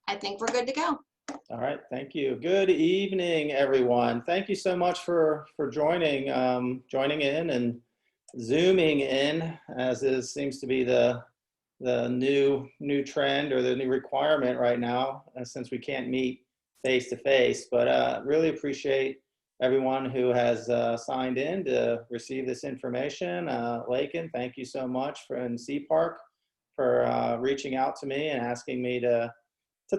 I think we're good to go. All right, thank you. Good evening, everyone. Thank you so much for joining in and zooming in, as seems to be the new trend or the new requirement right now, since we can't meet face to face. But really appreciate everyone who has signed in to receive this information. Lakin, thank you so much from C-Park for reaching out to me and asking me to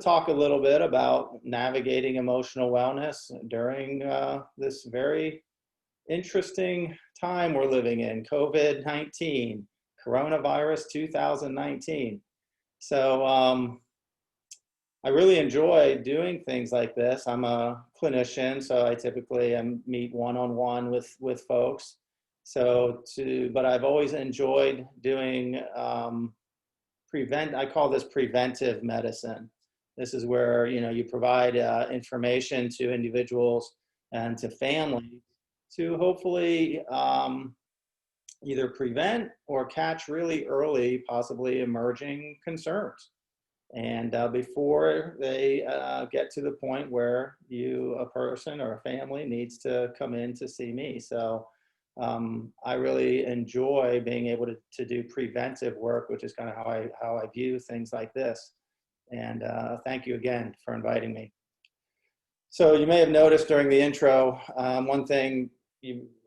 talk a little bit about navigating emotional wellness during this very interesting time we're living in, COVID-19, coronavirus 2019. So I really enjoy doing things like this. I'm a clinician, so I typically meet one-on-one with folks. But I've always enjoyed doing I call this preventive medicine. This is where you provide information to individuals and to families to hopefully either prevent or catch really early, possibly emerging concerns. And before they get to the point where a person or a family needs to come in to see me. So I really enjoy being able to do preventive work, which is kind of how I view things like this. And thank you again for inviting me. So you may have noticed during the intro, one thing,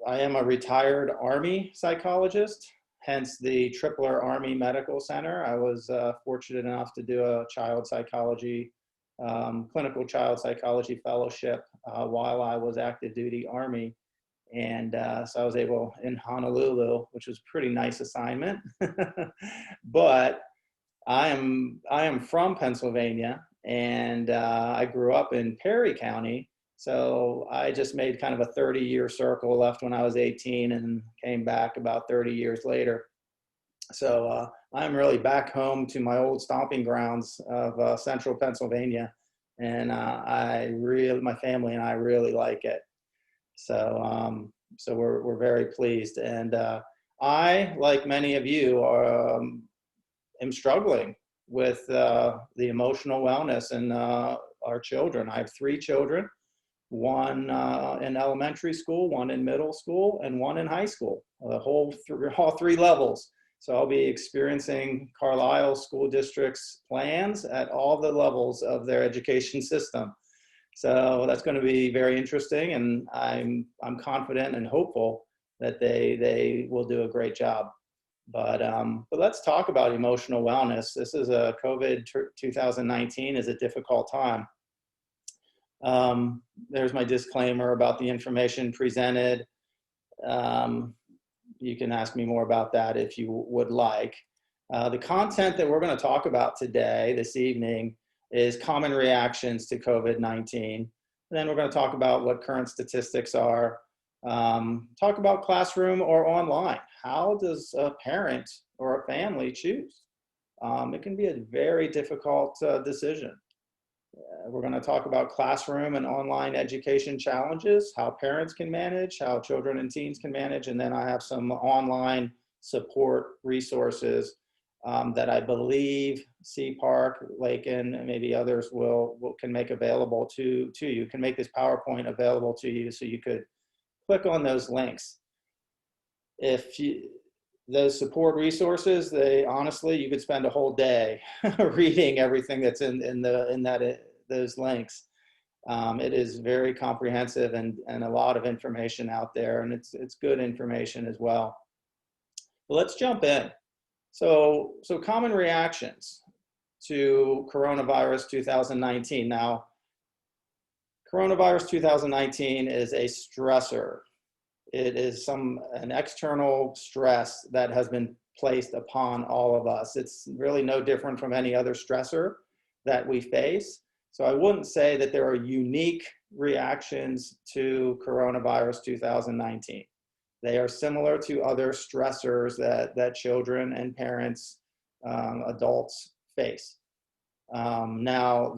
I am a retired Army psychologist, hence the Tripler Army Medical Center. I was fortunate enough to do a child psychology, clinical child psychology fellowship while I was active duty Army. And so I was able in Honolulu, which was a pretty nice assignment. But I am from Pennsylvania, and I grew up in Perry County. So I just made kind of a 30-year circle, left when I was 18 and came back about 30 years later. So I'm really back home to my old stomping grounds of central Pennsylvania. And my family and I really like it. So we're very pleased. And I, like many of you, am struggling with the emotional wellness in our children. I have 3 children, one in elementary school, one in middle school, and one in high school, all 3 levels. So I'll be experiencing Carlisle School District's plans at all the levels of their education system. So that's going to be very interesting, and I'm confident and hopeful that they will do a great job. But let's talk about emotional wellness. This is a COVID 2019 is a difficult time. There's my disclaimer about the information presented. You can ask me more about that if you would like. The content that we're going to talk about today, this evening, is common reactions to COVID-19. And then we're going to talk about what current statistics are. Talk about classroom or online. How does a parent or a family choose? It can be a very difficult decision. We're going to talk about classroom and online education challenges, how parents can manage, how children and teens can manage, and then I have some online support resources that I believe C-Park, Lakin, and maybe others can make available to you, can make this PowerPoint available to you so you could click on those links. Those support resources, honestly, you could spend a whole day reading everything that's in those links. It is very comprehensive and a lot of information out there, and it's good information as well. But let's jump in. So common reactions to coronavirus 2019. Now, coronavirus 2019 is a stressor. It is an external stress that has been placed upon all of us. It's really no different from any other stressor that we face. So I wouldn't say that there are unique reactions to coronavirus 2019. They are similar to other stressors that children and parents, adults face. Now,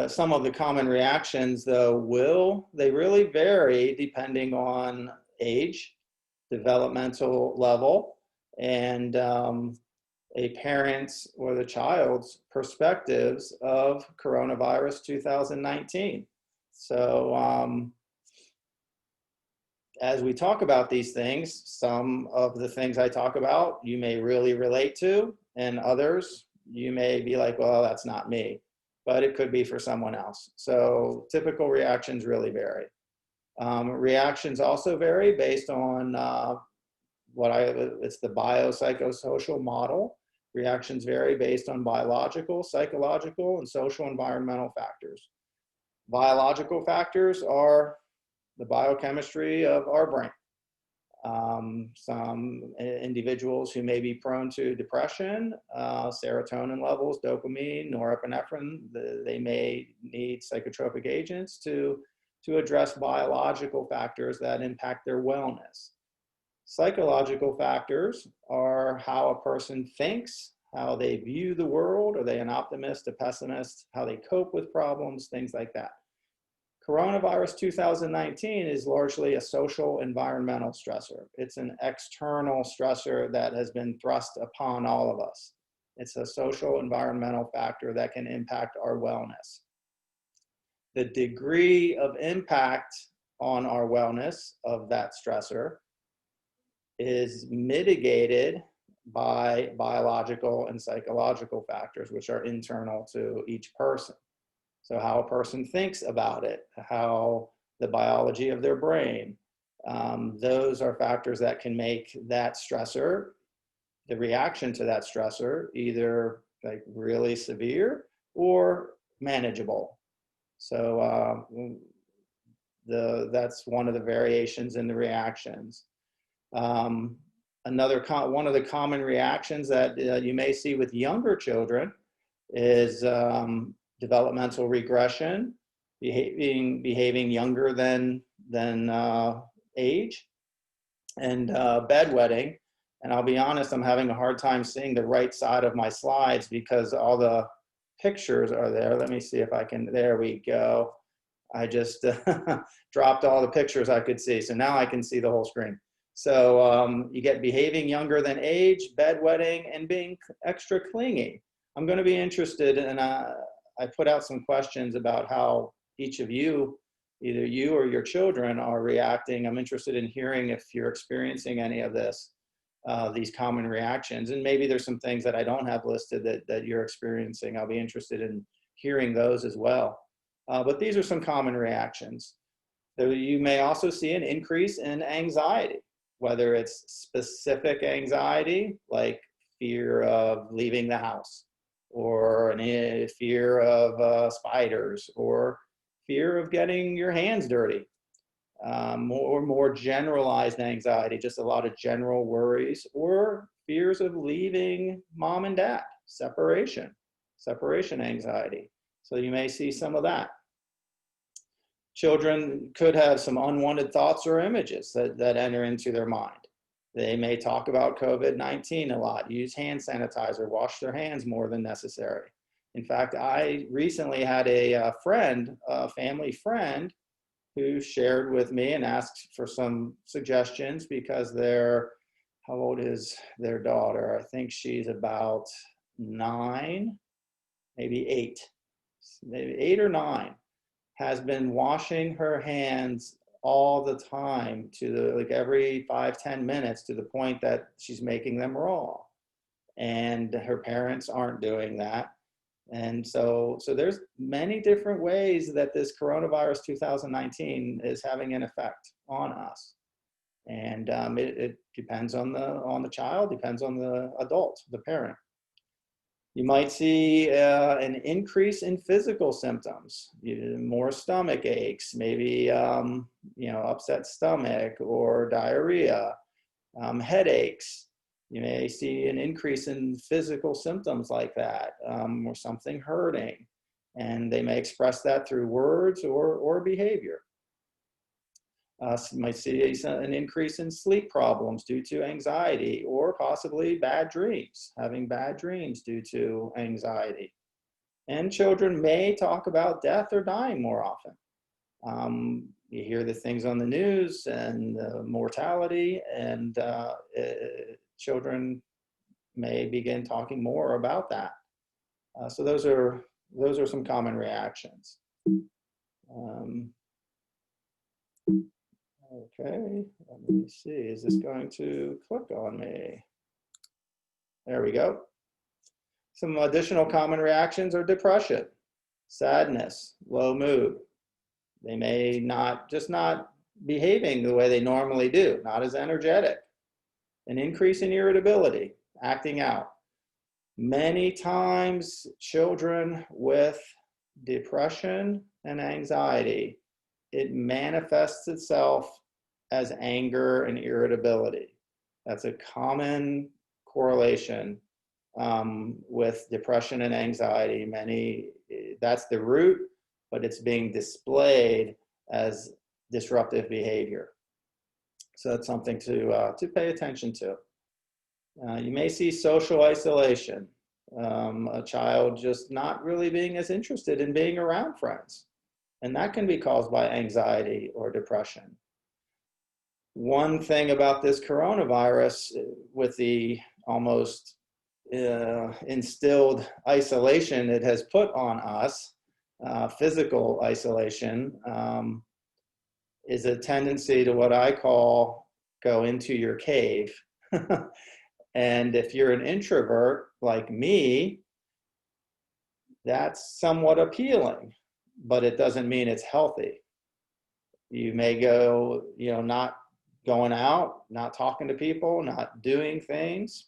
some of the common reactions, though, they really vary depending on age, developmental level, and a parent's or the child's perspectives of coronavirus 2019. So as we talk about these things, some of the things I talk about you may really relate to, and others you may be like, well, that's not me, but it could be for someone else. So typical reactions really vary. Reactions also vary based on it's the biopsychosocial model. Reactions vary based on biological, psychological, and social environmental factors. Biological factors are the biochemistry of our brain. Some individuals who may be prone to depression, serotonin levels, dopamine, norepinephrine, they may need psychotropic agents to address biological factors that impact their wellness. Psychological factors are how a person thinks, how they view the world. Are they an optimist, a pessimist, how they cope with problems, things like that. Coronavirus 2019 is largely a social environmental stressor. It's an external stressor that has been thrust upon all of us. It's a social environmental factor that can impact our wellness. The degree of impact on our wellness of that stressor is mitigated by biological and psychological factors, which are internal to each person. So how a person thinks about it, how the biology of their brain, those are factors that can make that stressor, the reaction to that stressor, either like really severe or manageable. So that's one of the variations in the reactions. One of the common reactions that you may see with younger children is developmental regression, behaving younger than age, and bedwetting. And I'll be honest, I'm having a hard time seeing the right side of my slides because all the pictures are there. Let me see if I can, there we go. I just dropped all the pictures I could see. So now I can see the whole screen. So you get behaving younger than age, bedwetting, and being extra clingy. I'm going to be interested in, I put out some questions about how each of you, either you or your children, are reacting. I'm interested in hearing if you're experiencing any of this, these common reactions. And maybe there's some things that I don't have listed that you're experiencing. I'll be interested in hearing those as well. But these are some common reactions. So you may also see an increase in anxiety, whether it's specific anxiety, like fear of leaving the house, or a fear of spiders, or fear of getting your hands dirty, or more generalized anxiety, just a lot of general worries, or fears of leaving mom and dad, separation anxiety. So you may see some of that. Children could have some unwanted thoughts or images that enter into their mind. They may talk about COVID-19 a lot, use hand sanitizer, wash their hands more than necessary. In fact, I recently had a family friend, who shared with me and asked for some suggestions because how old is their daughter? I think she's about 9, maybe 8 or 9, has been washing her hands all the time like every 5-10 minutes, to the point that she's making them raw. And her parents aren't doing that. And so there's many different ways that this coronavirus 2019 is having an effect on us. And it depends on the child, depends on the adult, the parent. You might see an increase in physical symptoms, more stomach aches, maybe upset stomach or diarrhea, headaches. You may see an increase in physical symptoms like that, or something hurting, and they may express that through words or behavior. You might see an increase in sleep problems due to anxiety, or possibly bad dreams, having bad dreams due to anxiety. And children may talk about death or dying more often. You hear the things on the news and mortality, and children may begin talking more about that. So those are some common reactions. Okay, let me see. Is this going to click on me? There we go. Some additional common reactions are depression, sadness, low mood. They may not behaving the way they normally do, not as energetic. An increase in irritability, acting out. Many times children with depression and anxiety, it manifests itself as anger and irritability. That's a common correlation with depression and anxiety. That's the root, but it's being displayed as disruptive behavior. So that's something to pay attention to. You may see social isolation, a child just not really being as interested in being around friends. And that can be caused by anxiety or depression. One thing about this coronavirus, with the almost instilled isolation it has put on us, physical isolation, is a tendency to what I call go into your cave. And if you're an introvert like me, that's somewhat appealing, but it doesn't mean it's healthy. You may go, not going out, not talking to people, not doing things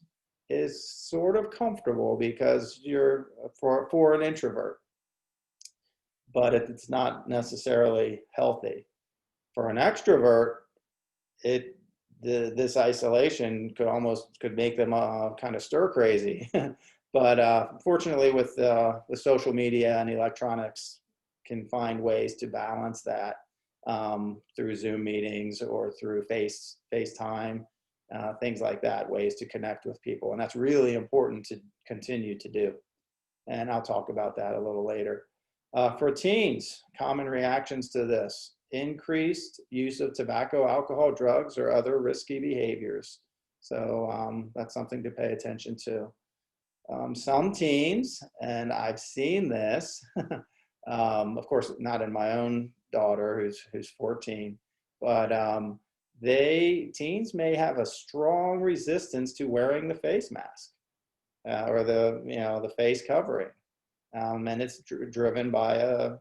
is sort of comfortable because you're for an introvert, but it's not necessarily healthy. For an extrovert, this isolation could make them kind of stir crazy. But fortunately, with social media and electronics, can find ways to balance that through Zoom meetings or through FaceTime, things like that, ways to connect with people. And that's really important to continue to do. And I'll talk about that a little later. For teens, common reactions to this: increased use of tobacco, alcohol, drugs, or other risky behaviors. So that's something to pay attention to. Some teens, and I've seen this, of course, not in my own daughter who's 14, but teens may have a strong resistance to wearing the face mask or the face covering, and it's driven by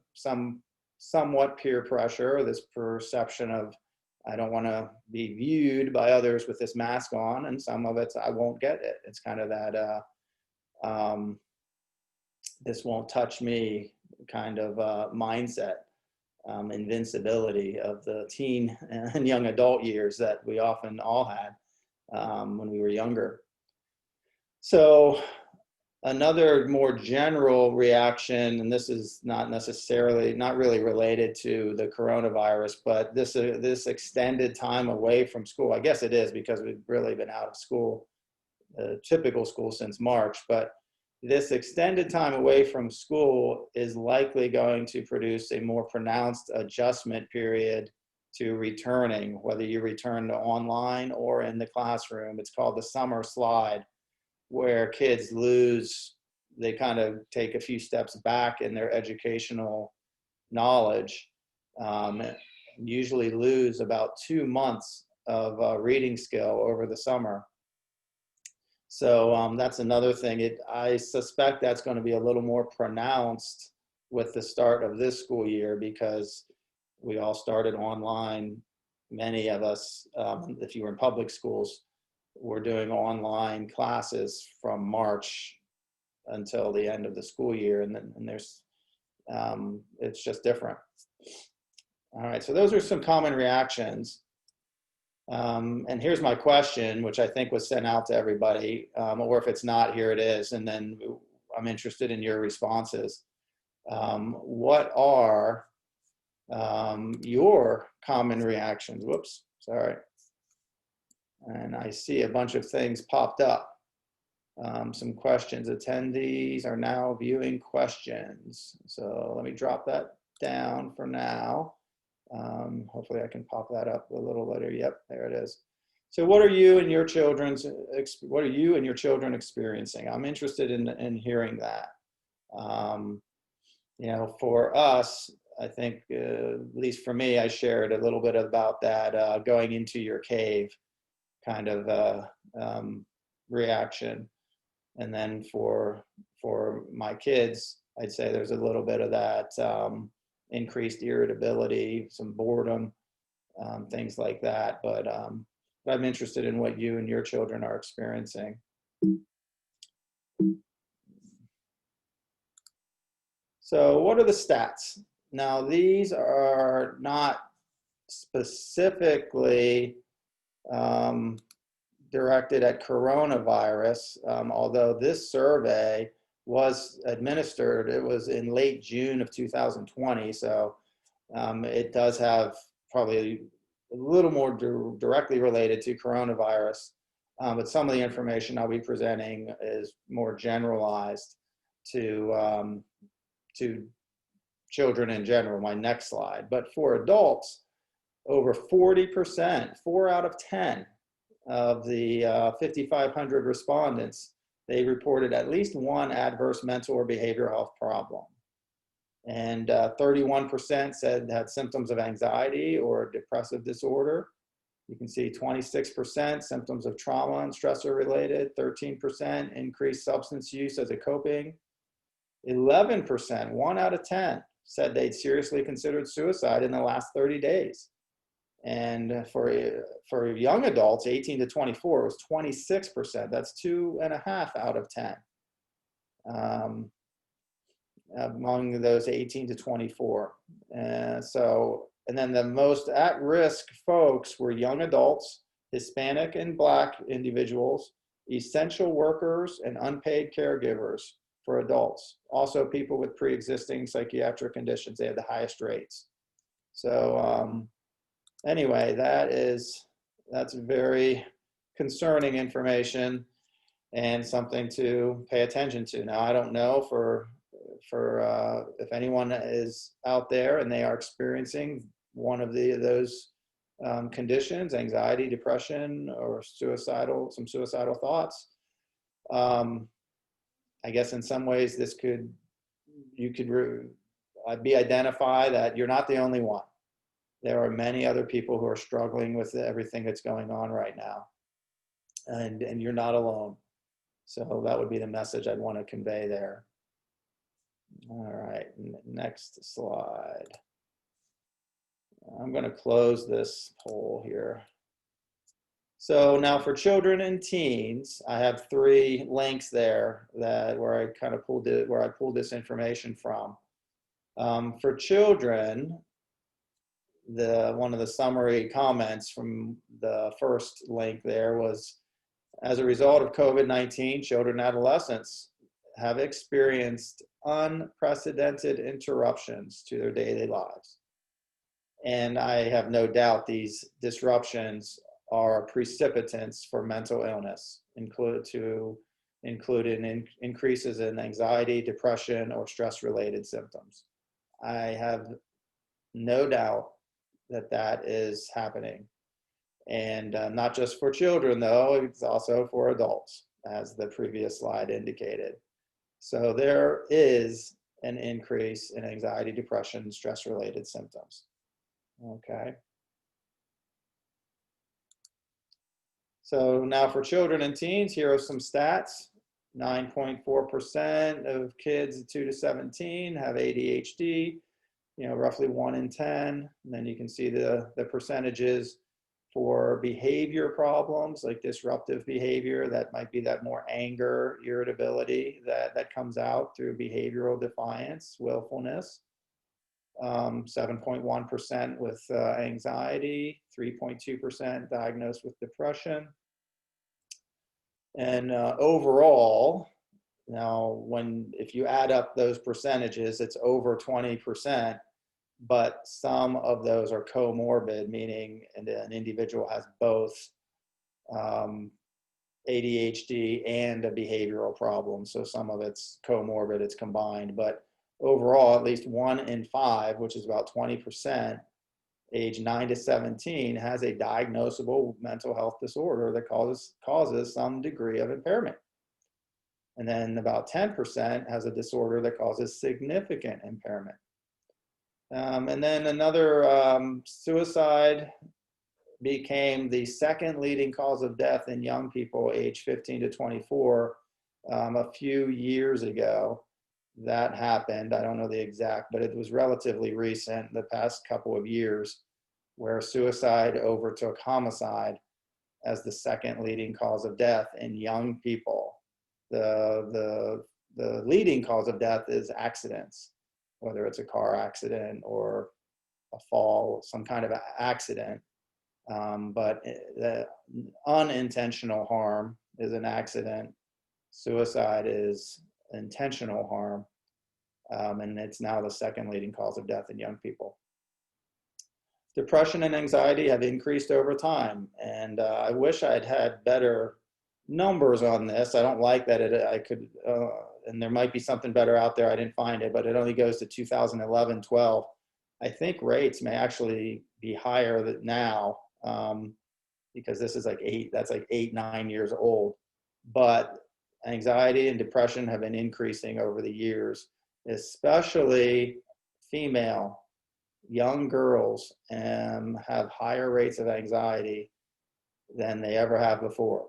somewhat peer pressure, this perception of I don't want to be viewed by others with this mask on, and some of it's I won't get it. It's kind of that this won't touch me kind of mindset, invincibility of the teen and young adult years that we often all had when we were younger. So another more general reaction, and this is not really related to the coronavirus, but this extended time away from school. I guess it is because we've really been out of school, typical school, since March, but this extended time away from school is likely going to produce a more pronounced adjustment period to returning, whether you return to online or in the classroom. It's called the summer slide, where kids they kind of take a few steps back in their educational knowledge, usually lose about 2 months of reading skill over the summer. So that's another thing. I suspect that's going to be a little more pronounced with the start of this school year because we all started online. Many of us, if you were in public schools, were doing online classes from March until the end of the school year, and there's it's just different. All right, so those are some common reactions. And here's my question, which I think was sent out to everybody, or if it's not, here it is, and then I'm interested in your responses. What are your common reactions? Whoops, sorry. And I see a bunch of things popped up. Some questions. Attendees are now viewing questions. So let me drop that down for now. Hopefully I can pop that up a little later. Yep, there it is. So what are you and your children experiencing? I'm interested in hearing that. You know, for us, I think, at least for me, I shared a little bit about that going into your cave kind of reaction. And then for my kids, I'd say there's a little bit of that increased irritability, some boredom, things like that. But I'm interested in what you and your children are experiencing. So what are the stats? Now, these are not specifically directed at coronavirus, although this survey was administered, it was in late June of 2020, so it does have probably a little more directly related to coronavirus, but some of the information I'll be presenting is more generalized to children in general, my next slide. But for adults, over 40%, 4 out of 10 of the 5,500 respondents, they reported at least one adverse mental or behavioral health problem. And 31% said had symptoms of anxiety or depressive disorder. You can see 26% symptoms of trauma and stressor related, 13% increased substance use as a coping, 11%, 1 out of 10, said they'd seriously considered suicide in the last 30 days. And for young adults, 18 to 24, it was 26%. That's 2.5 out of 10 among those 18 to 24. And then the most at-risk folks were young adults, Hispanic and Black individuals, essential workers, and unpaid caregivers for adults. Also, people with pre-existing psychiatric conditions, they had the highest rates. So anyway, that's very concerning information and something to pay attention to. Now, I don't know for if anyone is out there and they are experiencing one of those conditions, anxiety, depression, or some suicidal thoughts. I guess in some ways you could be identified that you're not the only one. There are many other people who are struggling with everything that's going on right now, and you're not alone. So that would be the message I'd want to convey there. All right, next slide. I'm going to close this poll here. So now for children and teens, I have 3 links there where I pulled this information from. For children, one of the summary comments from the first link there was, as a result of COVID-19, children and adolescents have experienced unprecedented interruptions to their daily lives. And I have no doubt these disruptions are precipitants for mental illness, including increases in anxiety, depression, or stress-related symptoms. I have no doubt that is happening. And not just for children, though, it's also for adults, as the previous slide indicated. So there is an increase in anxiety, depression, stress-related symptoms. Okay. So now for children and teens, here are some stats. 9.4% of kids 2 to 17 have ADHD, roughly 1 in 10. And then you can see the percentages for behavior problems like disruptive behavior. That might be that more anger, irritability that comes out through behavioral defiance, willfulness. 7.1% with anxiety, 3.2% diagnosed with depression. And overall, now if you add up those percentages, it's over 20%, but some of those are comorbid, meaning an individual has both ADHD and a behavioral problem. So some of it's comorbid, it's combined, but overall, at least 1 in 5, which is about 20%, age 9 to 17 has a diagnosable mental health disorder that causes some degree of impairment. And then about 10% has a disorder that causes significant impairment. And then suicide became the second leading cause of death in young people age 15 to 24 a few years ago. That happened. I don't know the exact, but it was relatively recent, the past couple of years, where suicide overtook homicide as the second leading cause of death in young people. The leading cause of death is accidents, whether it's a car accident or a fall, some kind of accident. But the unintentional harm is an accident. Suicide is intentional harm, and it's now the second leading cause of death in young people. Depression and anxiety have increased over time, and I wish I'd had better numbers on this. I don't like that and there might be something better out there. I didn't find it, but it only goes to 2011-12. I think rates may actually be higher than now, because this is like 8-9 years old. But anxiety and depression have been increasing over the years, especially female young girls have higher rates of anxiety than they ever have before.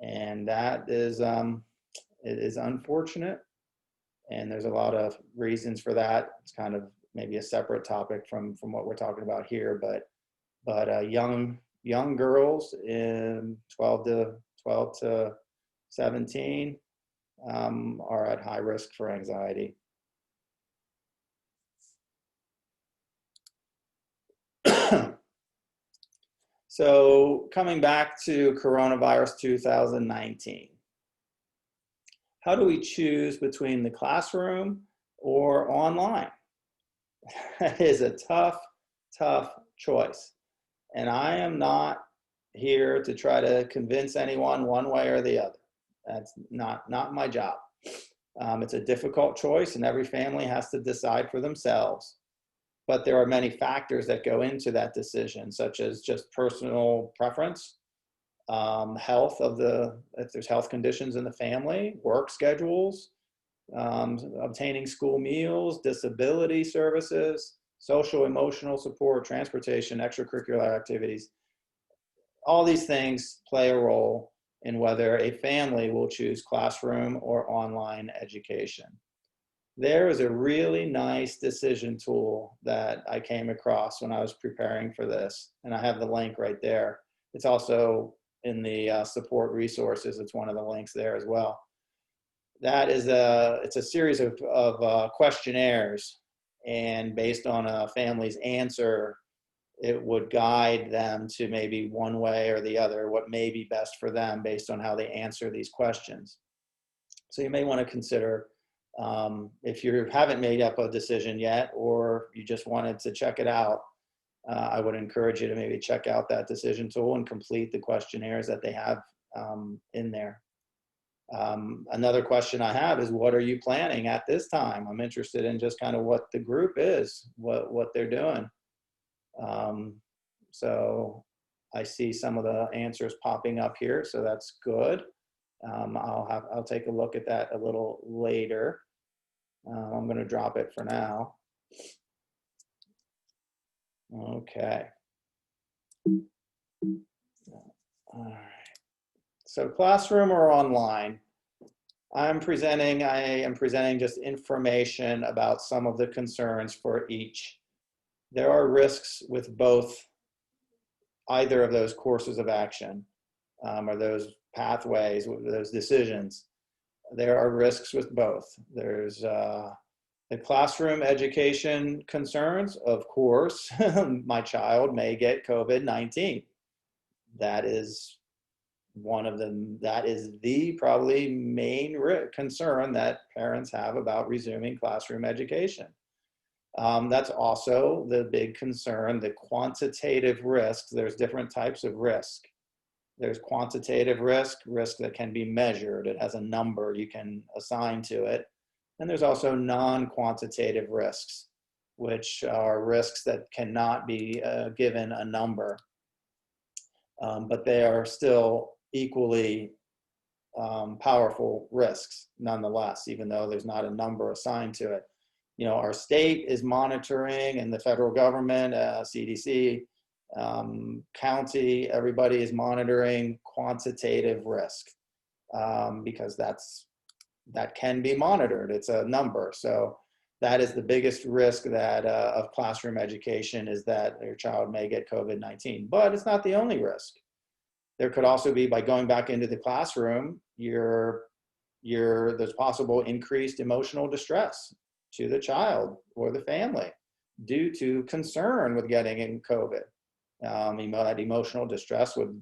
And that is, it is unfortunate. And there's a lot of reasons for that. It's kind of maybe a separate topic from what we're talking about here, but young girls in 12 to 17 are at high risk for anxiety. So coming back to coronavirus 2019, how do we choose between the classroom or online? That is a tough choice. And I am not here to try to convince anyone one way or the other. That's not my job. It's a difficult choice, and every family has to decide for themselves. But there are many factors that go into that decision, such as just personal preference, health if there's health conditions in the family, work schedules, obtaining school meals, disability services, social emotional support, transportation, extracurricular activities. All these things play a role in whether a family will choose classroom or online education. There is a really nice decision tool that I came across when I was preparing for this, and I have the link right there. It's also in the support resources. It's one of the links there as well. That is it's a series of questionnaires, and based on a family's answer, it would guide them to maybe one way or the other, what may be best for them based on how they answer these questions. So you may want to consider, if you haven't made up a decision yet, or you just wanted to check it out, I would encourage you to maybe check out that decision tool and complete the questionnaires that they have in there. Another question I have is, what are you planning at this time? I'm interested in just kind of what the group is, what they're doing. So I see some of the answers popping up here, so that's good. I'll take a look at that a little later. I'm going to drop it for now. Okay. All right. So classroom or online? I am presenting just information about some of the concerns for each. There are risks with either of those courses of action, or those pathways, those decisions. There are risks with both. There's the classroom education concerns. Of course, my child may get COVID-19. That is one of them. That is the probably main concern that parents have about resuming classroom education. That's also the big concern, the quantitative risks. There's different types of risk. There's quantitative risk that can be measured. It has a number you can assign to it. And there's also non-quantitative risks, which are risks that cannot be given a number, but they are still equally powerful risks nonetheless, even though there's not a number assigned to it. You know, our state is monitoring, and the federal government, CDC, county, everybody is monitoring quantitative risk, because that can be monitored. It's a number. So that is the biggest risk that of classroom education, is that your child may get COVID-19. But it's not the only risk. There could also be, by going back into the classroom, there's possible increased emotional distress to the child or the family due to concern with getting in COVID. That emotional distress would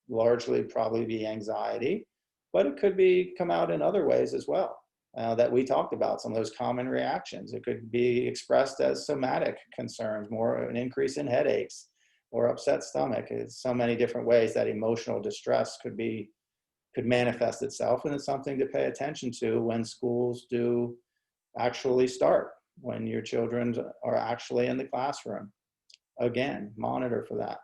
largely probably be anxiety, but it could come out in other ways as well, that we talked about, some of those common reactions. It could be expressed as somatic concerns, more an increase in headaches or upset stomach. It's so many different ways that emotional distress could manifest itself, and it's something to pay attention to when schools do actually start, when your children are actually in the classroom. Again, monitor for that.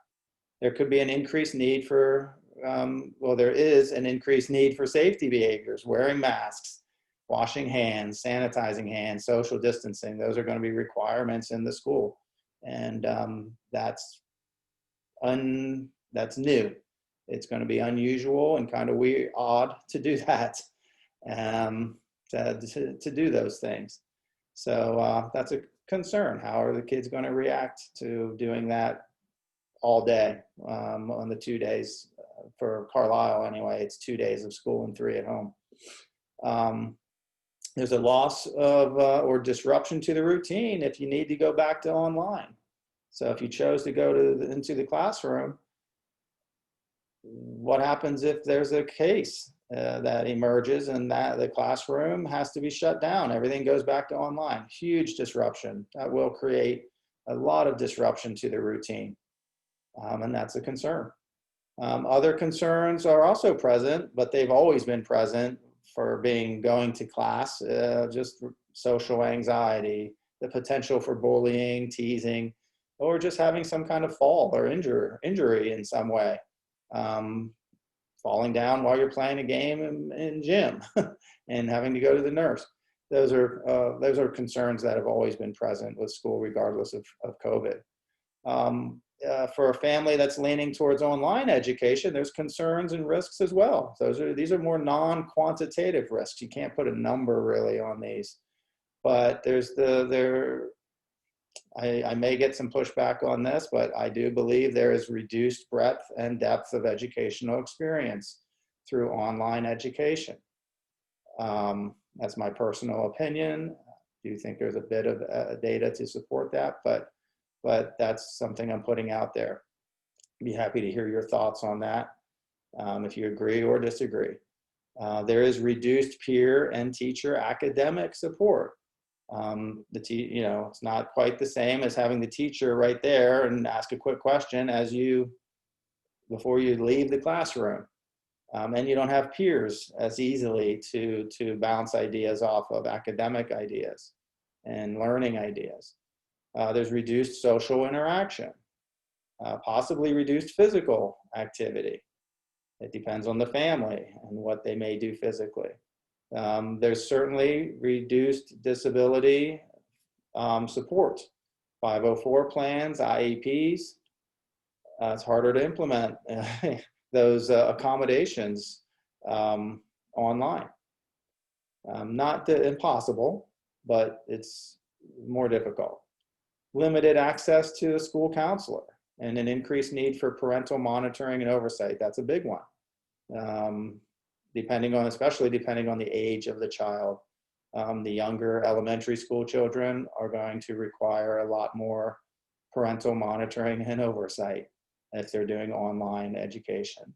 There could be an increased need for, there is an increased need for safety behaviors, wearing masks, washing hands, sanitizing hands, social distancing. Those are going to be requirements in the school. And that's new. It's going to be unusual and kind of weird, odd to do that, to do those things. So that's a concern. How are the kids going to react to doing that all day on the 2 days? For Carlisle anyway, it's 2 days of school and 3 at home. There's a loss of or disruption to the routine if you need to go back to online. So if you chose to go into the classroom, what happens if there's a case that emerges and that the classroom has to be shut down? Everything goes back to online. Huge disruption. That will create a lot of disruption to the routine, and that's a concern. Other concerns are also present, but they've always been present for going to class, just social anxiety, the potential for bullying, teasing, or just having some kind of fall or injury in some way. Falling down while you're playing a game in gym and having to go to the nurse. Those are concerns that have always been present with school, regardless of COVID. For a family that's leaning towards online education, there's concerns and risks as well. These are more non-quantitative risks. You can't put a number really on these, but I may get some pushback on this, but I do believe there is reduced breadth and depth of educational experience through online education. That's my personal opinion. I do think there's a bit of data to support that, but that's something I'm putting out there. I'd be happy to hear your thoughts on that, if you agree or disagree. There is reduced peer and teacher academic support. It's not quite the same as having the teacher right there and ask a quick question before you leave the classroom. And you don't have peers as easily to bounce ideas off of, academic ideas and learning ideas. There's reduced social interaction, possibly reduced physical activity. It depends on the family and what they may do physically. There's certainly reduced disability support, 504 plans, IEPs. It's harder to implement those accommodations online. Not impossible, but it's more difficult. Limited access to a school counselor and an increased need for parental monitoring and oversight. That's a big one. Especially depending on the age of the child. The younger elementary school children are going to require a lot more parental monitoring and oversight if they're doing online education.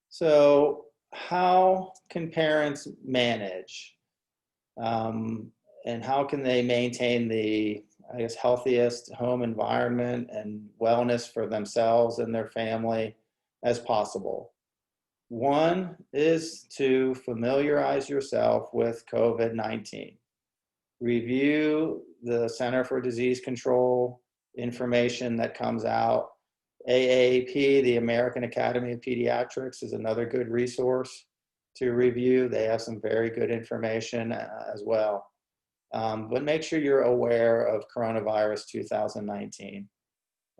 So how can parents manage? And how can they maintain the, healthiest home environment and wellness for themselves and their family as possible? One is to familiarize yourself with COVID-19. Review the Center for Disease Control information that comes out. AAP, the American Academy of Pediatrics, is another good resource to review. They have some very good information as well. But make sure you're aware of coronavirus 2019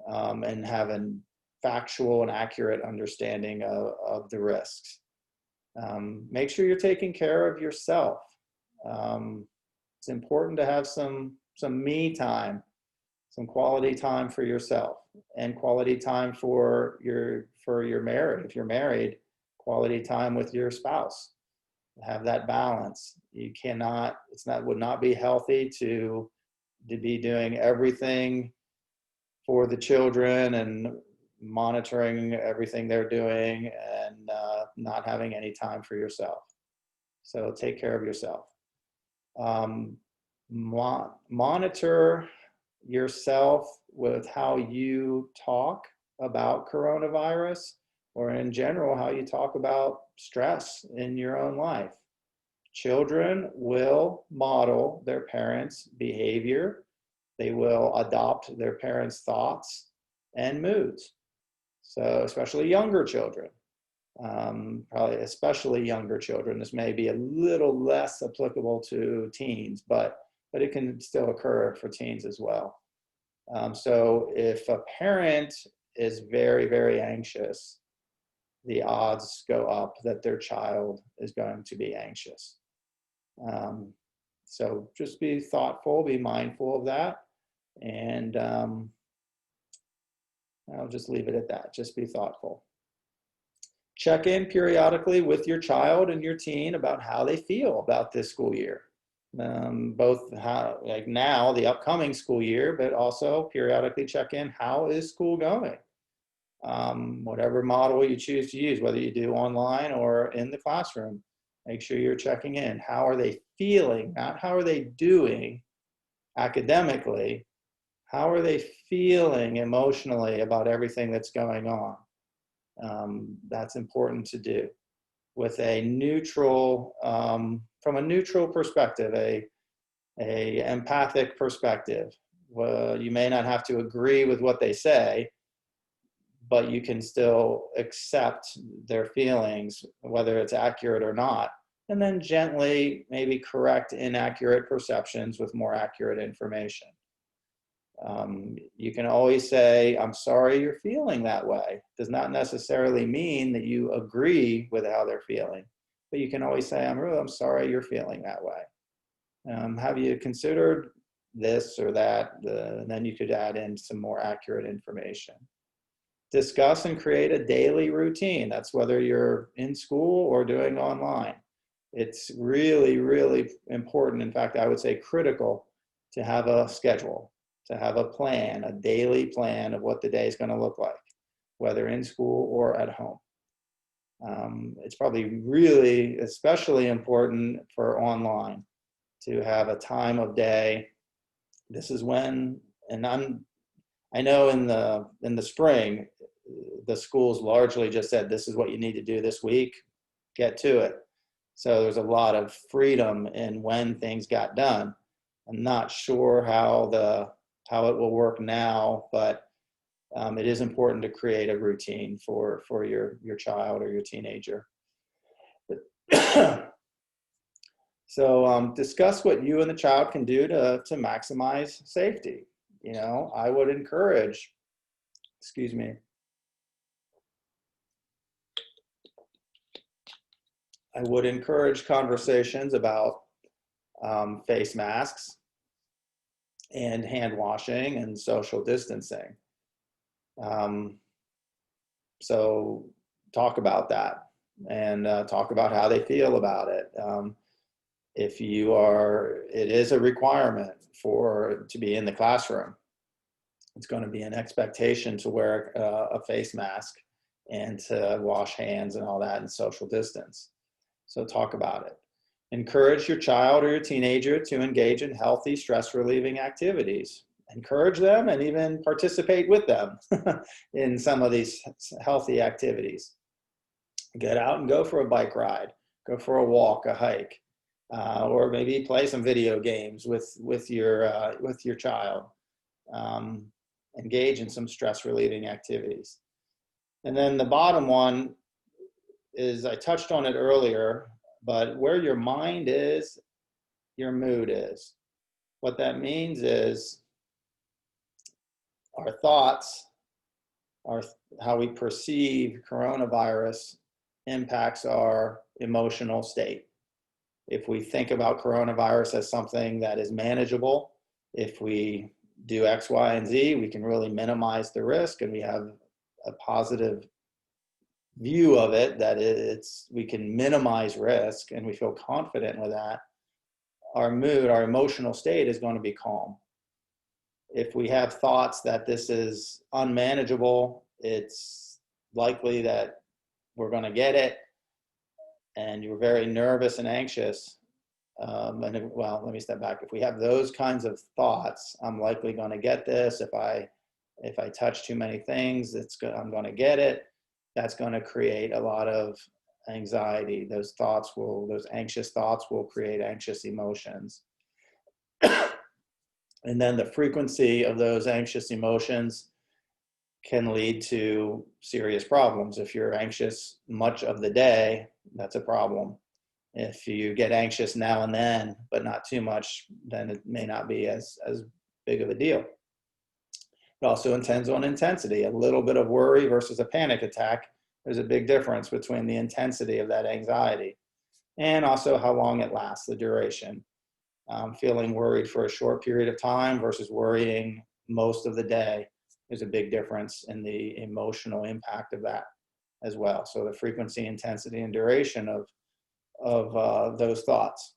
and have a factual and accurate understanding of the risks. Make sure you're taking care of yourself. It's important to have some me time, some quality time for yourself, and quality time for your marriage. If you're married, quality time with your spouse. Have that balance. You cannot, would not be healthy to be doing everything for the children and monitoring everything they're doing and not having any time for yourself. So take care of yourself. Monitor yourself with how you talk about coronavirus, or in general, how you talk about stress in your own life. Children will model their parents' behavior. They will adopt their parents' thoughts and moods. So especially younger children, probably especially younger children. This may be a little less applicable to teens, but it can still occur for teens as well. So if a parent is very, very anxious, the odds go up that their child is going to be anxious. So just be thoughtful, be mindful of that. And I'll just leave it at that. Just be thoughtful. Check in periodically with your child and your teen about how they feel about this school year. Both how, like now, the upcoming school year, but also periodically check in, how is school going? Whatever model you choose to use, whether you do online or in the classroom, make sure you're checking in. How are they feeling? Not how are they doing academically. How are they feeling emotionally about everything that's going on? That's important to do with a neutral, from a neutral perspective, a empathic perspective. Well, you may not have to agree with what they say, but you can still accept their feelings, whether it's accurate or not, and then gently maybe correct inaccurate perceptions with more accurate information. You can always say, I'm sorry you're feeling that way. Does not necessarily mean that you agree with how they're feeling, but you can always say, I'm sorry you're feeling that way. Have you considered this or that? And then you could add in some more accurate information. Discuss and create a daily routine. That's whether you're in school or doing online. It's really, really important. In fact, I would say critical to have a schedule, to have a plan, a daily plan of what the day is going to look like, whether in school or at home. It's probably really especially important for online to have a time of day. This is when, and I know in the spring, the schools largely just said, this is what you need to do this week, get to it. So there's a lot of freedom in when things got done. I'm not sure how it will work now, but it is important to create a routine for your child or your teenager. So discuss what you and the child can do to maximize safety. You know, I would encourage, I would encourage conversations about face masks and hand washing and social distancing. So talk about that and talk about how they feel about it. It is a requirement to be in the classroom. It's going to be an expectation to wear a face mask and to wash hands and all that and social distance. So talk about it. Encourage your child or your teenager to engage in healthy, stress-relieving activities. Encourage them and even participate with them in some of these healthy activities. Get out and go for a bike ride, go for a walk, a hike. or maybe play some video games with your child. Engage in some stress relieving activities. And then the bottom one is, I touched on it earlier, but where your mind is, your mood is. What that means is our thoughts, how we perceive coronavirus impacts our emotional state. If we think about coronavirus as something that is manageable, if we do X, Y, and Z, we can really minimize the risk, and we have a positive view of it, that we can minimize risk, and we feel confident with that, our mood, our emotional state is going to be calm. If we have thoughts that this is unmanageable, it's likely that we're going to get it, and you're very nervous and anxious. Well, let me step back. If we have those kinds of thoughts, I'm likely going to get this. If I touch too many things, I'm going to get it. That's going to create a lot of anxiety. Those anxious thoughts will create anxious emotions. And then the frequency of those anxious emotions can lead to serious problems. If you're anxious much of the day, that's a problem. If you get anxious now and then, but not too much, then it may not be as big of a deal. It also depends on intensity. A little bit of worry versus a panic attack, there's a big difference between the intensity of that anxiety, and also how long it lasts, the duration. Feeling worried for a short period of time versus worrying most of the day, there's a big difference in the emotional impact of that as well. So the frequency, intensity, and duration of those thoughts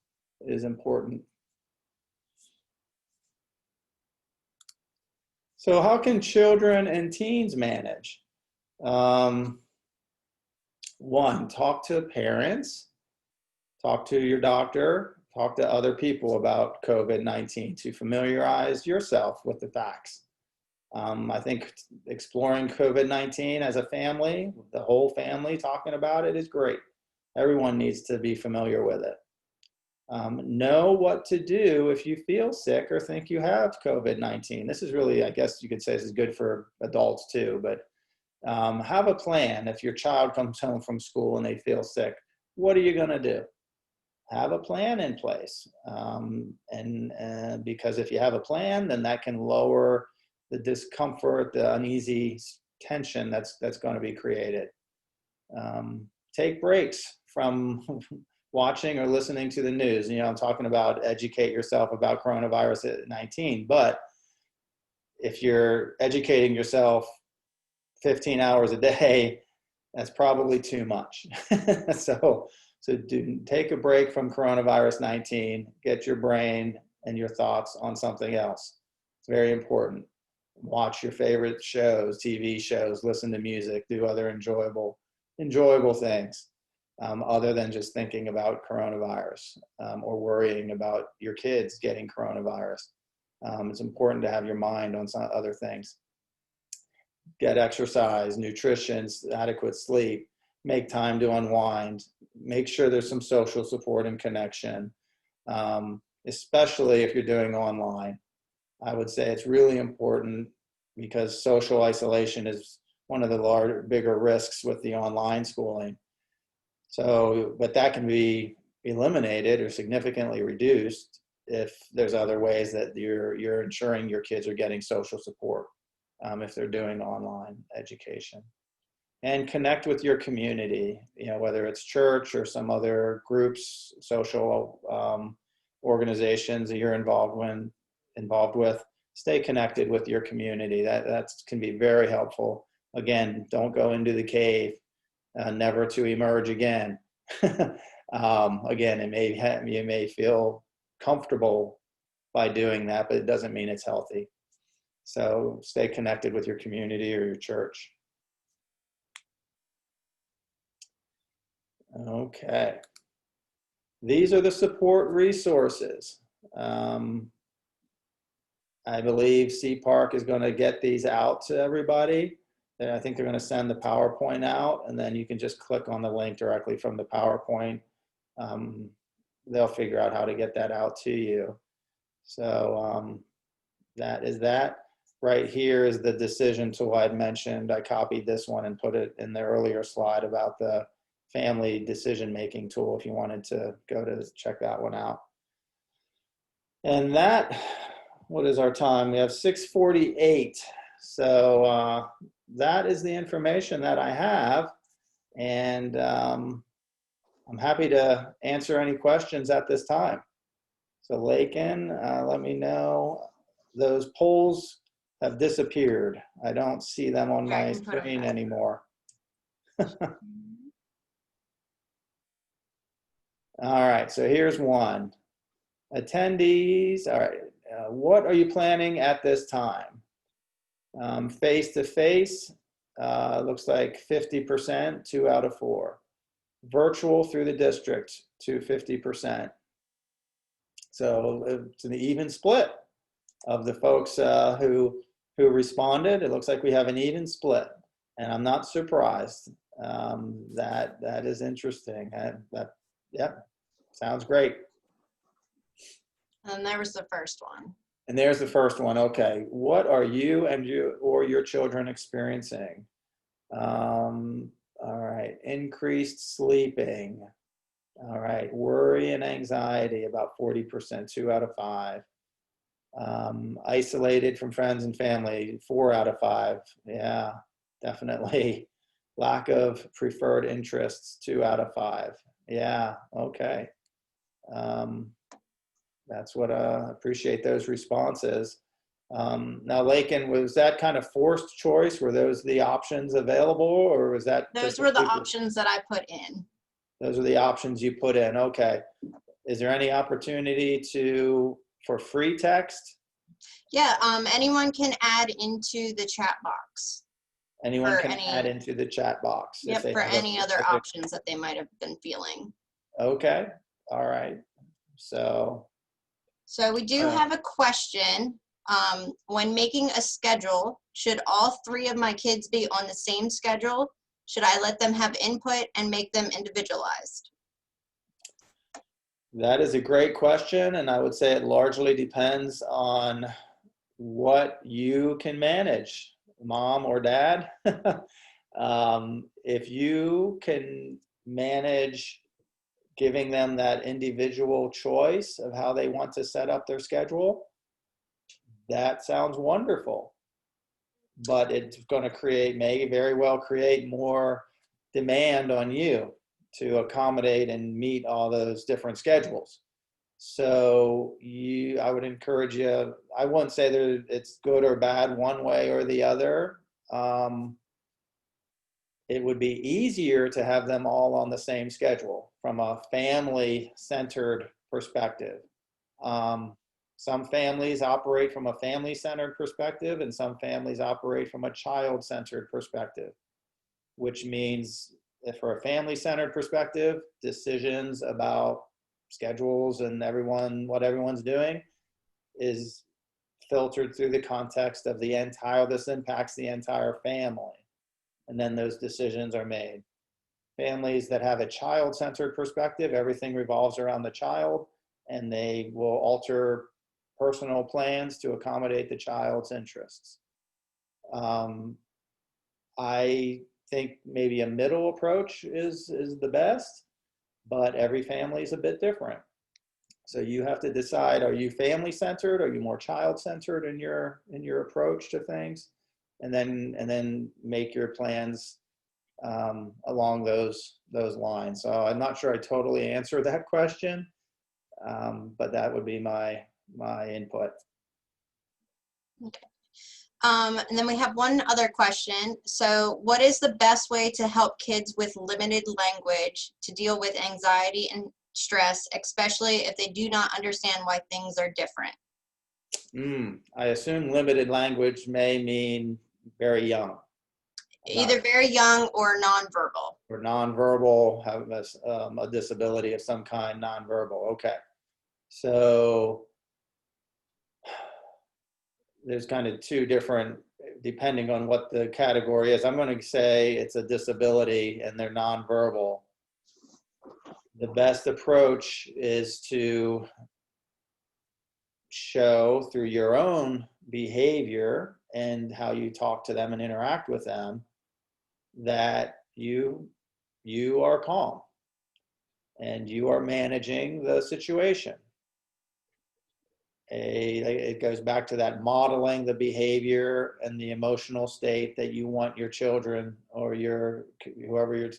is important. So how can children and teens manage? One, talk to parents, talk to your doctor, talk to other people about COVID-19 to familiarize yourself with the facts. I think exploring COVID-19 as a family, the whole family talking about it, is great. Everyone needs to be familiar with it. Know what to do if you feel sick or think you have COVID-19. This is really, I guess you could say, this is good for adults too, but have a plan. If your child comes home from school and they feel sick, what are you going to do? Have a plan in place. Because if you have a plan, then that can lower the discomfort, the uneasy tension that's going to be created. Take breaks from watching or listening to the news. I'm talking about educate yourself about coronavirus 19, but if you're educating yourself 15 hours a day, that's probably too much. So take a break from coronavirus 19, get your brain and your thoughts on something else. It's very important. Watch your favorite shows, TV shows, listen to music, do other enjoyable things, other than just thinking about coronavirus or worrying about your kids getting coronavirus. It's important to have your mind on some other things. Get exercise, nutrition, adequate sleep, make time to unwind, make sure there's some social support and connection, especially if you're doing online. I would say it's really important because social isolation is one of the bigger risks with the online schooling. So, but that can be eliminated or significantly reduced if there's other ways that you're ensuring your kids are getting social support if they're doing online education. And connect with your community, whether it's church or some other groups, social organizations that you're involved with. Stay connected with your community. That can be very helpful. Again, don't go into the cave, never to emerge again. Again, you may feel comfortable by doing that, but it doesn't mean it's healthy. So stay connected with your community or your church. Okay. These are the support resources. I believe CPARC is going to get these out to everybody. I think they're going to send the PowerPoint out, and then you can just click on the link directly from the PowerPoint they'll figure out how to get that out to you. So that. Right here is the decision tool I'd mentioned. I copied this one and put it in the earlier slide about the family decision-making tool if you wanted to go to check that one out. And that, what is our time? We have 6:48. So that is the information that I have. And I'm happy to answer any questions at this time. So Lakin, let me know. Those polls have disappeared. I don't see them on my screen anymore. All right, so here's one. Attendees, all right, what are you planning at this time? Face-to-face, looks like 50%, 2 out of 4. Virtual through the district to 50%. So it's an even split of the folks who responded. It looks like we have an even split, and I'm not surprised. That is interesting. Yep, sounds great. And there was the first one. And there's the first one. Okay, what are you and your children experiencing? All right, increased sleeping. All right, worry and anxiety, about 40%, 2 out of 5. Isolated from friends and family, 4 out of 5. Yeah, definitely. Lack of preferred interests, 2 out of 5. Yeah, okay. That's what I appreciate those responses. Now, Lakin, was that kind of forced choice? Were those the options available, or was that? Those were the options that I put in. Those are the options you put in. Okay. Is there any opportunity for free text? Yeah, anyone can add into the chat box. Anyone can add into the chat box. Yep, for any other options that they might have been feeling. Okay, all right. So we do have a question. When making a schedule, should all 3 of my kids be on the same schedule? Should I let them have input and make them individualized? That is a great question, and I would say it largely depends on what you can manage, mom or dad. If you can manage giving them that individual choice of how they want to set up their schedule, that sounds wonderful. But it's going to may very well create more demand on you to accommodate and meet all those different schedules. So I would encourage you, I wouldn't say that it's good or bad one way or the other. It would be easier to have them all on the same schedule from a family-centered perspective. Some families operate from a family-centered perspective, and some families operate from a child-centered perspective, which means if for a family-centered perspective, decisions about schedules and what everyone's doing is filtered through the context of this impacts the entire family. And then those decisions are made. Families that have a child-centered perspective, everything revolves around the child, and they will alter personal plans to accommodate the child's interests. I think maybe a middle approach is the best, but every family is a bit different. So you have to decide, are you family-centered? Are you more child-centered in your approach to things? And then make your plans along those lines. So I'm not sure I totally answered that question, but that would be my input. Okay. And then we have one other question. So what is the best way to help kids with limited language to deal with anxiety and stress, especially if they do not understand why things are different? I assume limited language may mean very young. Either very young or nonverbal. Or nonverbal, have a disability of some kind, nonverbal. Okay. So there's kind of 2 different, depending on what the category is. I'm going to say it's a disability and they're nonverbal. The best approach is to show through your own behavior and how you talk to them and interact with them that you are calm and you are managing the situation. It goes back to that modeling the behavior and the emotional state that you want your children or whoever your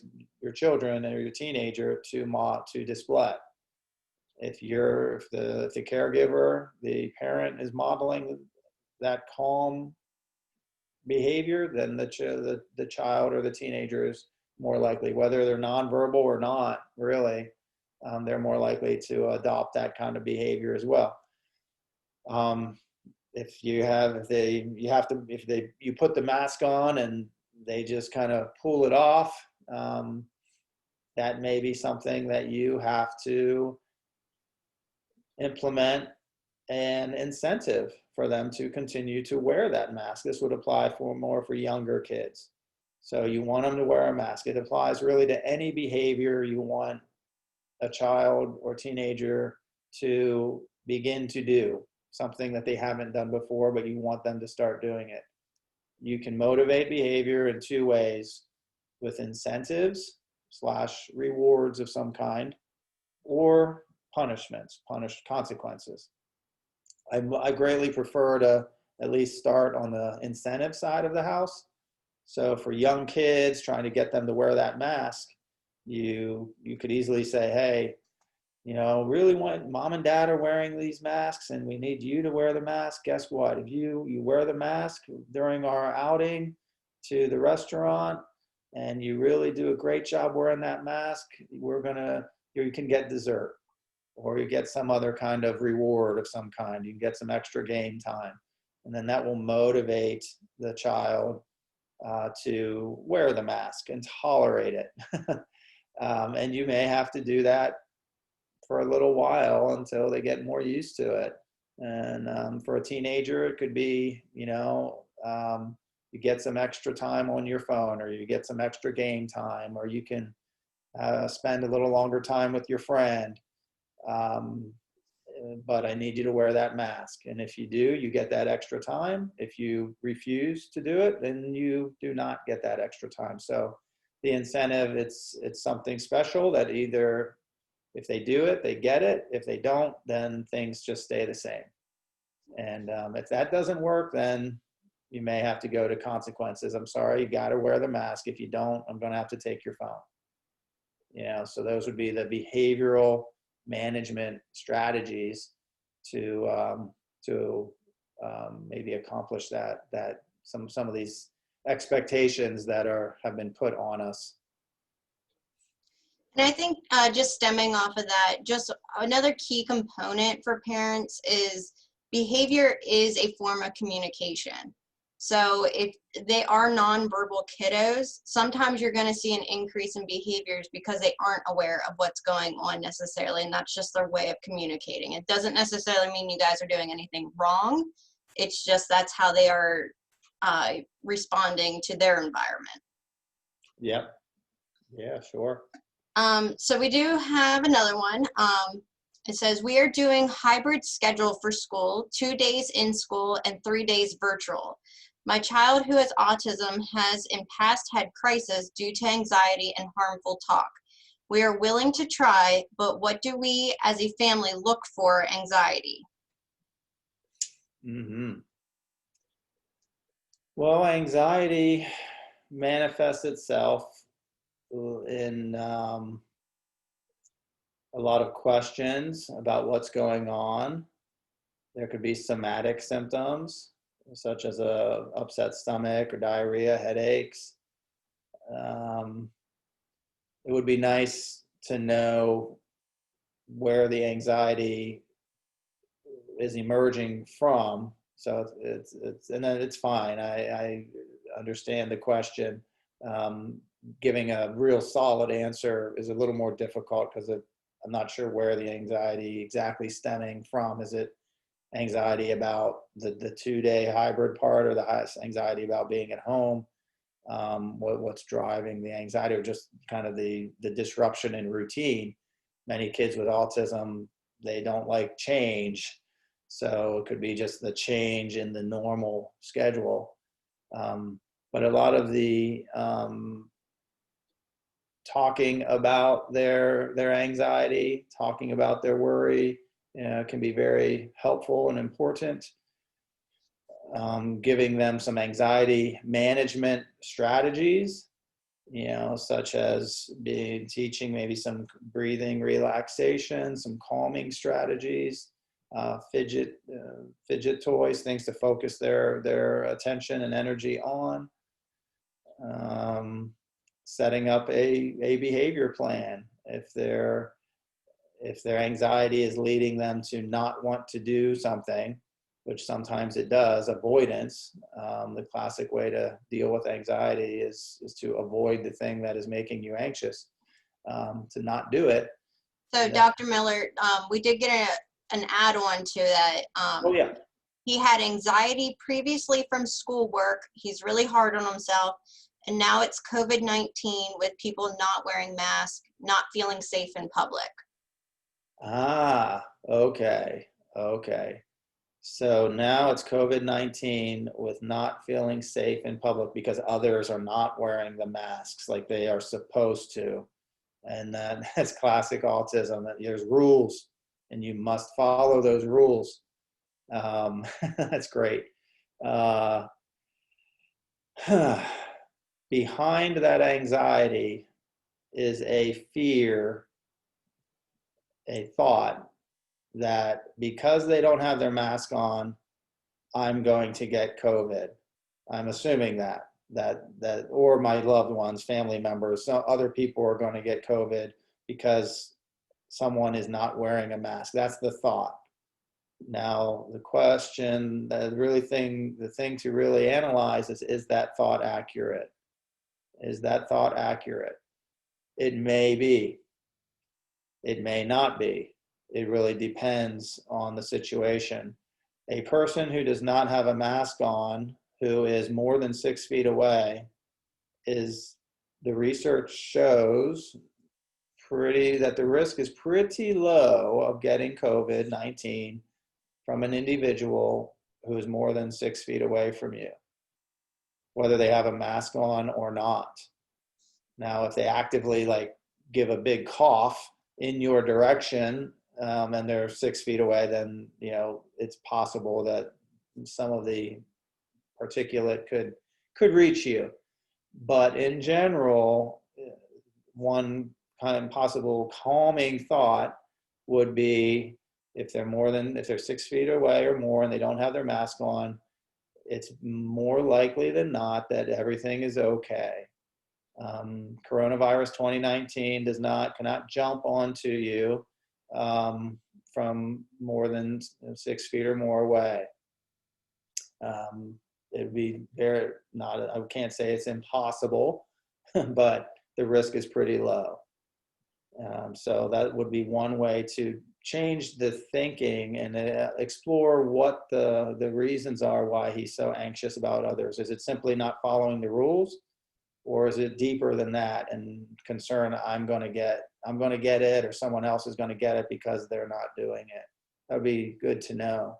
children or your teenager to display. If the caregiver, the parent is modeling that calm behavior, then the child or the teenager is more likely, whether they're nonverbal or not, really, they're more likely to adopt that kind of behavior as well. If you put the mask on and they just kind of pull it off, that may be something that you have to implement an incentive for them to continue to wear that mask. This would apply more for younger kids. So you want them to wear a mask. It applies really to any behavior you want a child or teenager to begin to do, something that they haven't done before, but you want them to start doing it. You can motivate behavior in two ways: with incentives / rewards of some kind, or consequences. I greatly prefer to at least start on the incentive side of the house. So for young kids, trying to get them to wear that mask, you could easily say, hey, really want mom and dad are wearing these masks and we need you to wear the mask. Guess what? If you wear the mask during our outing to the restaurant and you really do a great job wearing that mask, you can get dessert, or you get some other kind of reward of some kind. You can get some extra game time. And then that will motivate the child to wear the mask and tolerate it. And you may have to do that for a little while until they get more used to it. And for a teenager, it could be, you get some extra time on your phone, or you get some extra game time, or you can spend a little longer time with your friend. But I need you to wear that mask. And if you do, you get that extra time. If you refuse to do it, then you do not get that extra time. So the incentive, it's something special that either if they do it, they get it. If they don't, then things just stay the same. And if that doesn't work, then you may have to go to consequences. I'm sorry, you got to wear the mask. If you don't, I'm going to have to take your phone. So those would be the behavioral management strategies to maybe accomplish that some of these expectations that have been put on us. And I think just stemming off of that, just another key component for parents is behavior is a form of communication. So if they are nonverbal kiddos, sometimes you're going to see an increase in behaviors because they aren't aware of what's going on necessarily, and that's just their way of communicating. It doesn't necessarily mean you guys are doing anything wrong. It's just that's how they are responding to their environment. Yep. Yeah, sure. So we do have another one. It says, we are doing hybrid schedule for school, 2 days in school and 3 days virtual. My child who has autism has in past had crisis due to anxiety and harmful talk. We are willing to try, but what do we as a family look for anxiety? Mm-hmm. Well, anxiety manifests itself in a lot of questions about what's going on. There could be somatic symptoms, such as a upset stomach or diarrhea, headaches. It would be nice to know where the anxiety is emerging from. So and then it's fine. I understand the question. Giving a real solid answer is a little more difficult because I'm not sure where the anxiety exactly stemming from. Is it anxiety about the 2-day hybrid part, or the anxiety about being at home? What's driving the anxiety, or just kind of the disruption in routine? many kids with autism, they don't like change. So it could be just the change in the normal schedule. But a lot of the talking about their anxiety, talking about their worry, can be very helpful and important. Giving them some anxiety management strategies, such as teaching maybe some breathing relaxation, some calming strategies, fidget toys, things to focus their attention and energy on. Setting up a behavior plan if their anxiety is leading them to not want to do something, which sometimes it does, avoidance. The classic way to deal with anxiety is to avoid the thing that is making you anxious, to not do it. So Dr. Miller, we did get an add-on to that. Oh yeah. He had anxiety previously from schoolwork. He's really hard on himself. And now it's COVID-19 with people not wearing masks, not feeling safe in public. Ah, okay. So now it's COVID-19 with not feeling safe in public because others are not wearing the masks like they are supposed to. And that's classic autism. There's rules and you must follow those rules. That's great. Behind that anxiety is a fear, a thought that because they don't have their mask on, I'm going to get COVID. I'm assuming that or my loved ones, family members, some other people are going to get COVID because someone is not wearing a mask. That's the thought. Now, the question, the thing to really analyze is that thought accurate? Is that thought accurate? It may be. It may not be. It really depends on the situation. A person who does not have a mask on, who is more than 6 feet away, the research shows that the risk is pretty low of getting COVID-19 from an individual who is more than 6 feet away from you, whether they have a mask on or not. Now, if they actively give a big cough in your direction and they're 6 feet away, then it's possible that some of the particulate could reach you. But in general, one kind of possible calming thought would be if they're 6 feet away or more and they don't have their mask on, it's more likely than not that everything is okay. Coronavirus 2019 cannot jump onto you from more than 6 feet or more away. It'd be I can't say it's impossible, but the risk is pretty low. So that would be one way to change the thinking and explore what the reasons are why he's so anxious about others. Is it simply not following the rules? Or is it deeper than that and concern I'm going to get it or someone else is going to get it because they're not doing it? That would be good to know.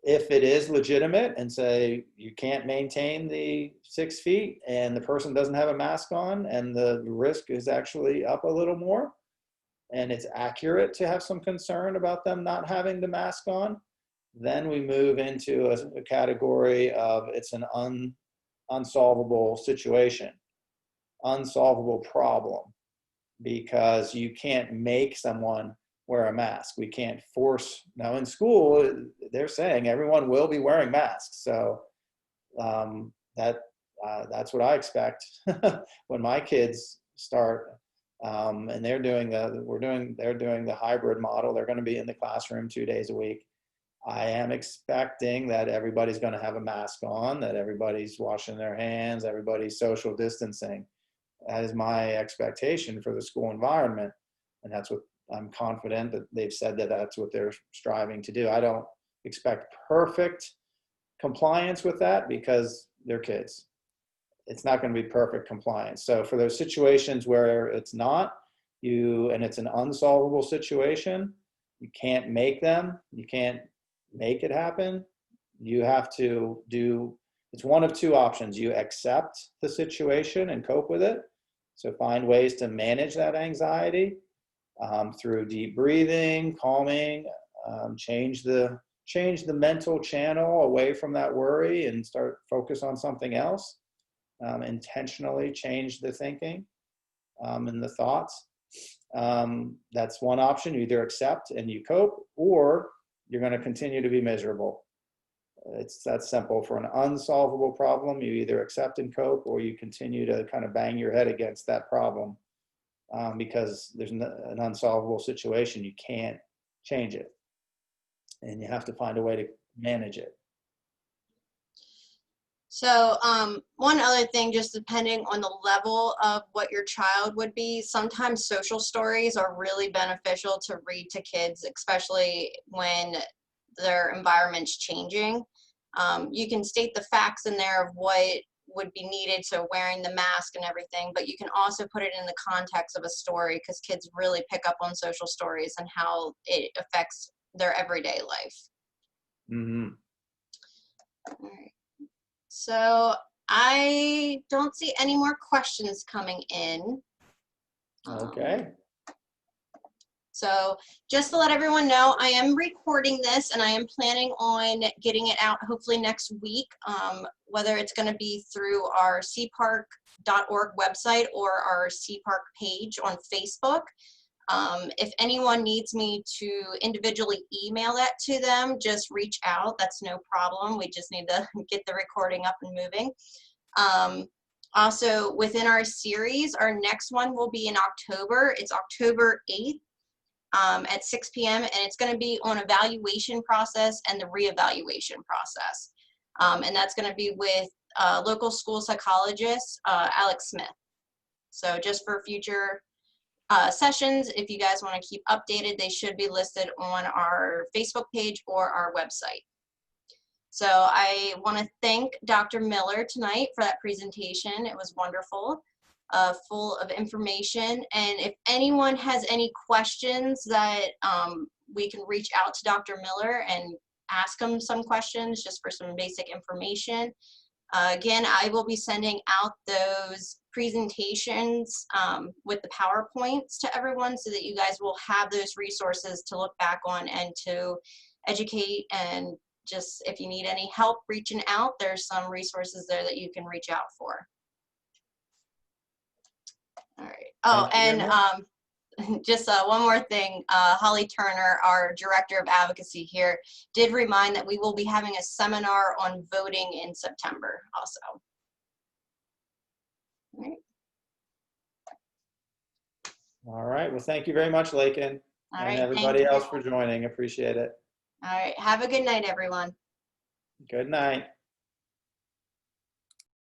If it is legitimate and say you can't maintain the 6 feet and the person doesn't have a mask on and the risk is actually up a little more and it's accurate to have some concern about them not having the mask on, then we move into a category of it's an unsolvable situation, unsolvable problem, because you can't make someone wear a mask. We can't force. Now in school, they're saying everyone will be wearing masks. So that's what I expect when my kids start. And they're doing the hybrid model. They're going to be in the classroom 2 days a week. I am expecting that everybody's going to have a mask on, that everybody's washing their hands, everybody's social distancing. That is my expectation for the school environment. And that's what I'm confident that they've said that that's what they're striving to do. I don't expect perfect compliance with that because they're kids. It's not going to be perfect compliance. So for those situations where it's not, and it's an unsolvable situation, you can't make them, you can't make it happen. You have to it's one of two options. You accept the situation and cope with it. So find ways to manage that anxiety through deep breathing, calming, change the mental channel away from that worry and start focus on something else. Intentionally change the thinking and the thoughts. That's one option. You either accept and you cope, or you're going to continue to be miserable. It's that simple. For an unsolvable problem, you either accept and cope, or you continue to kind of bang your head against that problem because there's an unsolvable situation. You can't change it, and you have to find a way to manage it. So one other thing, just depending on the level of what your child would be, sometimes social stories are really beneficial to read to kids, especially when their environment's changing. You can state the facts in there of what would be needed, so wearing the mask and everything, but you can also put it in the context of a story, because kids really pick up on social stories and how it affects their everyday life. Mm-hmm. All right. So I don't see any more questions coming in. Okay. So just to let everyone know, I am recording this and I am planning on getting it out hopefully next week, whether it's going to be through our cpark.org website or our CPark page on Facebook. If anyone needs me to individually email that to them, just reach out. That's no problem. We just need to get the recording up and moving. Also, within our series, our next one will be in October. It's October 8th. At 6 p.m. and it's going to be on evaluation process and the reevaluation process. And that's going to be with local school psychologist, Alex Smith. So just for future sessions, if you guys want to keep updated, they should be listed on our Facebook page or our website. So I want to thank Dr. Miller tonight for that presentation. It was wonderful. Full of information, and if anyone has any questions that we can reach out to Dr. Miller and ask him some questions just for some basic information. Again, I will be sending out those presentations with the PowerPoints to everyone so that you guys will have those resources to look back on and to educate, and just if you need any help reaching out, there's some resources there that you can reach out for. All right. Oh, and just one more thing. Holly Turner, our Director of Advocacy here, did remind that we will be having a seminar on voting in September also. All right. All right. Well, thank you very much, Lakin. All and right, everybody else for joining. Appreciate it. All right. Have a good night, everyone. Good night.